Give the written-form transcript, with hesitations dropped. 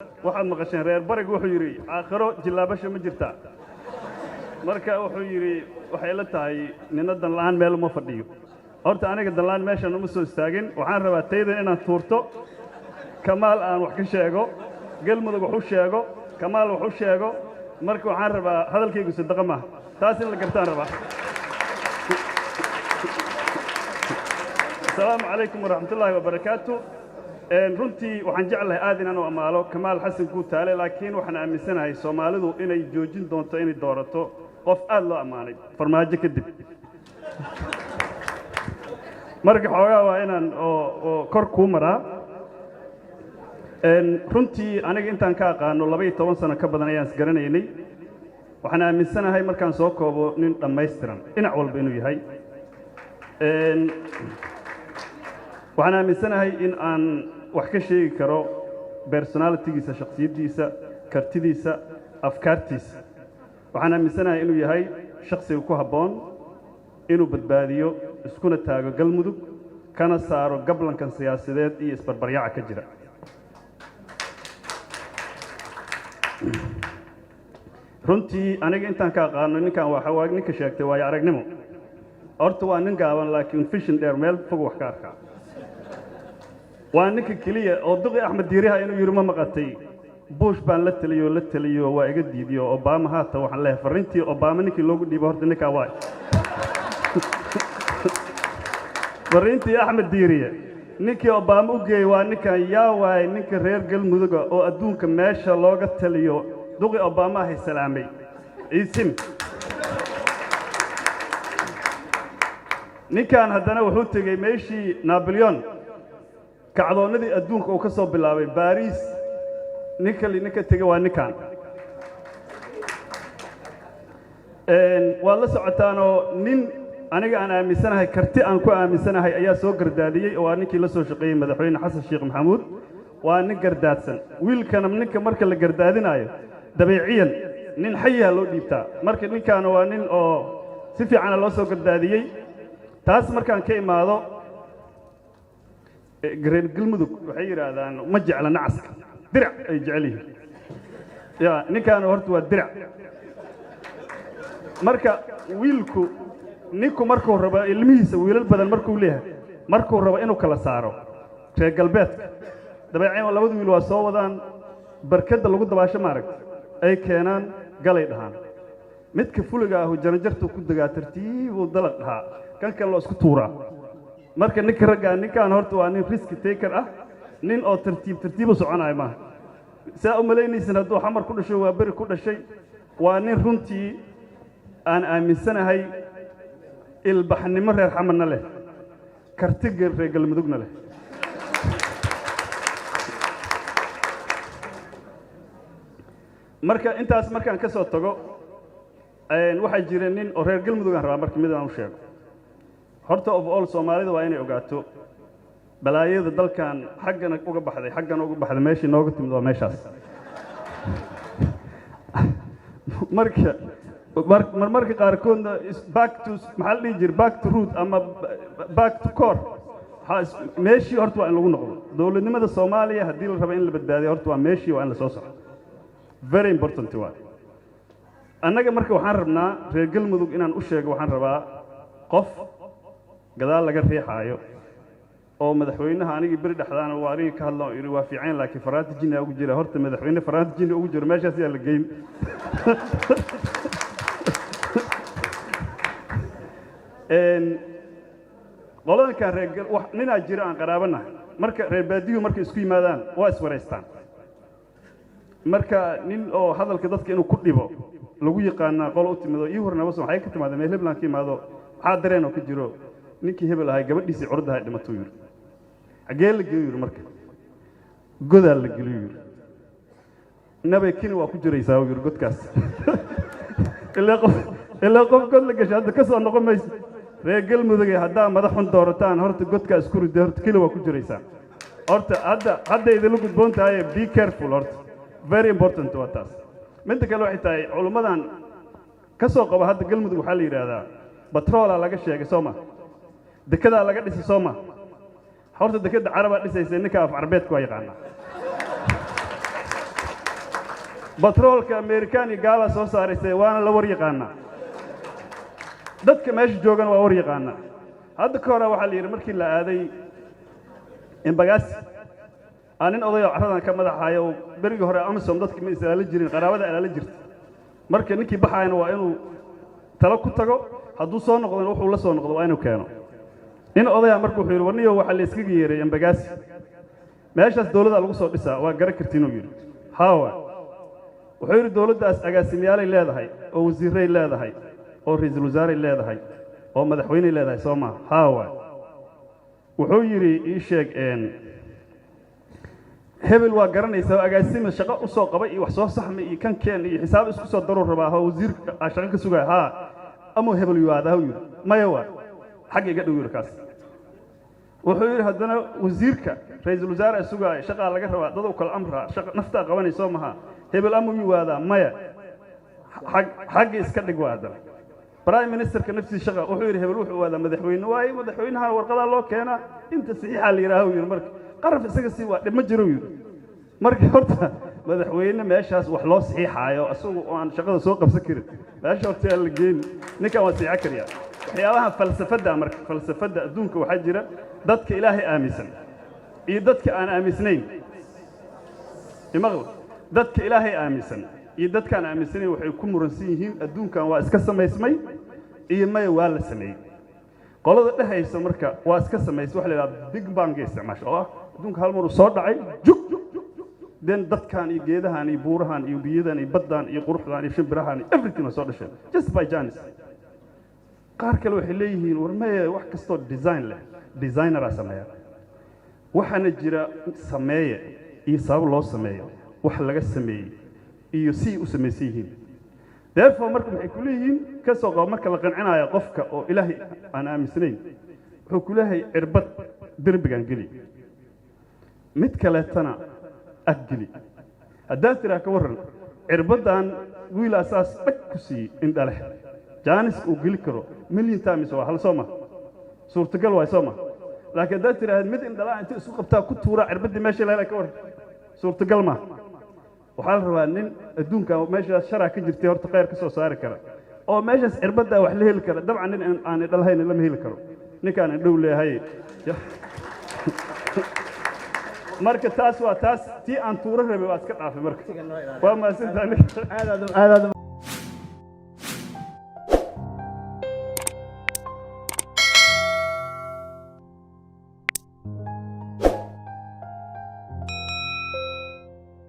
waxaad maqasheen reer barig wuxuu yiri aakhiro jilaabasho ma jirta marka wuxuu yiri waxay la tahay nina dan la'aan meel uma fadhiyo horta aniga dan la'aan meeshan uma soo istaagin waxaan rabaa tayda inaan tuurto kamaal aan wax ka sheego galmudug wuxuu sheego kamaal wuxuu sheego marka waxaan rabaa hadalkaygu sadaqa ma taas in la gartaan rabaa السلام عليكم ورحمة الله وبركاته runtii waxaan jeclahay aad inaan u amaalo kamaal xasan guutaale laakiin waxaan aaminsanahay Soomaalidu inay joojin doonto inay doorato qof aad loo amaanay farmaajo kadib marka xoogaa waa inaan oo kor ku maraa runtii aniga intaan ka aqaano 12 sano ka badan ayaan isgaranaynay waxaan aaminsanahay markaan soo koobo nin dhammaystiran dhinac walba inuu yahay waxaan aaminsanahay in aan wax ka sheegi karo personality-giisa shakhsiyadiisa kartidiisa afkaartiisa waxaan aaminsanahay inuu yahay shakhsiga ku habboon inuu badbaadiyo iskuna taago galmudug kana saaro gablankan siyaasadeed iyo isbarbaryaca ka jira runtii aniga intaan ka aqaano ninkan waxa ninka sheegtay waayo aragnimo horta waa nin gaaban laakiin vision dheer meel fog wax ka arkaa waa ninka kaliya oo duqi Axmed Diiriha inuu yiri ma maqatay Bush baan la taliyo waa iga diidiyo Obama haata waxaan leeyahay farintii Obama ninkii loogu dhiibay horta ninka waa farintii Axmed Diiriya ninkii Obama u geeyay waa ninkan yaa waay ninka reer galmudug oo adduunka meesha looga taliyo duqi Obama hay salaamay isim ninkan haddana wuxuu tagay meeshii Napoleon kacdoonadii adduunka uu ka soo bilaabay Paris ninka tagay waa ninkan waa la socotaanoo nin aniga aan aaminsanahay karti aan ku aaminsanahay ayaa soo gardaadiyay oo ninkii la soo shaqeeyay madaxweyne Xasan Sheekh Maxamuud waa nin gardaadsan wiilkana ninka marka la gardaadinayo dabeeciyan nin xayaa loo dhiibtaa marka ninkan waa nin oo si fiican loo soo gardaadiyay taas markaan ka imaado reer galmudug waxay yiraahdaan ma jecla nacaska dirac ay jecelihiin ya ninkan horta waa dirac marka wiilku ninku markuu rabo ilmihiisa wiilal badan markuu leeyahay markuu rabo inuu kala saaro reer galbeedka dabeeceen labadu wiil waa soo wadaan barkada lagu dabaasho maaragtay ay keenaan galay dhahaan midka fuliga ah janjartu ku dagaa tartiib uu dalaq dhahaa kan kale loo isku tuuraa marka ninka ragga ninkan horta waa nin risk taker ah nin oo tartiib u soconay ma saa u maleynaysan hadduu xamar ku dhashay waa bari ku dhashay waa nin runtii aan aaminsanahay ilbaxnimo reer xamarna leh kartiga reer galmudugna leh marka intaas markaan ka soo tago waxa jira nin oo reer galmudug ah rabaa marka mid aan u sheego horta of all Soomaalida waa inay ogaato balaayada dalkan xaggana uga baxday meeshii nooga timid waa meeshaas marka qaarkoodna back to maxal dhijir back to root ama back to core meeshii horta waa in lagu noqdo dawladnimada Soomaaliya hadii la rabo in la badbaadiyo horta waa meeshii waa in la soo saaro very important waa annaga marka waxaan rabnaa reer galmudug inaan u sheego waxaan rabaa qof gadaal laga riixaayo oo madaxweynaha anigii bari dhaxdaan waa arin ka hadlo iri waa fiican laakiin faraanti jinni ugu jira horta madaxweyne faraanti jinni ugu jira meeshaas yaa la geyn qoladanka reer wax nina jira aan qaraabana marka reer baadiyo markay isku yimaadaan waa iswareystaan marka nin oo hadalka dadka inuu ku dhibo lagu yaqaan qol u timido ii horna waxay ka timaadeen meel heblan ka imaado waxa dareen oo ka jiro ninkii hebel ahay gabadhiisii curdahay dhimato yiri ageel la geeyo marka godaal la geliyo nabay kini waa ku jiraysaa yiri godkaas ilaa qof god la gashay hadda ka soo noqon mayso reer galmudug hadda madaxun doorataan horta godkaas ku riday horta kini waa ku jiraysaa horta hadda idin lagu gudboontahay be careful horta very important waa taas mid kale waxay tahay culummadan ka soo qaba hadda galmudug waxa la yiraahdaa batrool laga sheegay Soomaa dekada laga dhisay Soomaa horta dekada Caraba dhisaysa ninka af Arbeedku ay yaqaana batroolka Amerikaan iyo gaala soo saarisay waana la war yaqaanaa dadka meesha joogan waa war yaqaanaa hadda ka hor waxa la yiri markii la aaday Embagaasi aanin odayo caradan ka madaxaayo berigi hore Amazon dadka ma isaala jirin qaraabada ala jirta marka ninkii baxayna waa inuu tala ku tago hadduu soo noqdo wuxuu la soo noqdo waa inuu keeno in odaya markuu wuxuu yiri warniyo waxa la iskaga yeeray Embagaasi meeshaas dawladda lagu soo dhisaa waa garan kartiin uu yiri haawa wuxuu yiri dawladdaas agaasimayaal ay leedahay oo wasiiray leedahay oo ra'iisul wasaare leedahay oo madaxweyne leedahay Soomaa haawa wuxuu yiri ii sheeg hebel waa garanaysaa agaasima shaqo u soo qabay iyo wax soo saxmay iyo kan keen iyo xisaab isku soo daruur rabaa oo wasiirka shaqo ka sugay ha ama hebel yuwaada uu yiri maya waa xaq iga dhow yiri kaas wuxuu yiri haddana wasiirka ra'iisul wasaare sugay shaqo laga rabaa dad u kala amra shaqo nafta qabanayso maha hebel ama yuwaada maya xaq iska dhig waada prime minister ka nafsi shaqo wuxuu yiri hebel wuxuu waada madaxweyne waay madaxweynaha warqada loo keena inta saxiixa la yiraahdo yiri marka qaraf isaga si waa dhima jiro yiri marka horta madaxweyne meeshaas wax loo saxiixayo asagu aan shaqada soo qabsan karin meesha horta la geeyay ninka waa saxiix kariya waxyaabaha falsafada marka falsafada adduunka waxa jira dadka ilaahay aaminsan iyo dadka aan aaminsanayn imaqal dadka ilaahay aaminsan iyo dadka aan aaminsanayn waxay ku muransan yihiin adduunkan waa iska samaysmay iyo may waa la sameeyay qolada dhahaysa marka waa iska samaysay wax la yiraahdo big bang isticmaasho oo adduunka hal mar uu soo dhacay jug den dadkan iyo geedahan iyo buurahan iyo biyadan iyo baddan iyo quruxdan iyo shimbirahan everything soo dhashay just by chance qaar kale waxay leeyihiin warmay wax kasto design leh designer sameeya waxana jira sameeye iyo sabab loo sameeyo wax laga sameeyay iyo si u sameeyeen therefore marka waxay ku leeyihiin ka soo qabo marka la qancinayo qofka oo ilaahay aan aaminsanayn wuxuu ku leeyahay irbad dirbigan gali mid kale tana أجلي الدكتور كورن عربدان ويل أساس أكسي إن دله جانس وقل كرو مليون تامس وحال سوما صورة قل واي سوما لكن الدكتور هاد مد إن دله أنت سوق بتاع كتورة عربد ماشي لا كورن صورة قل ما وحال روانين الدون كا ماشي الشرع كجر تيار تغير كسو صار كرا أو ماشي عربد وحله الكرا طبعا أنا دله هين لم هيل كرو نكان الدولة هاي marka taas waa taas tii aan tuuro rabay waa iska dhaafay marka waa ma sidaan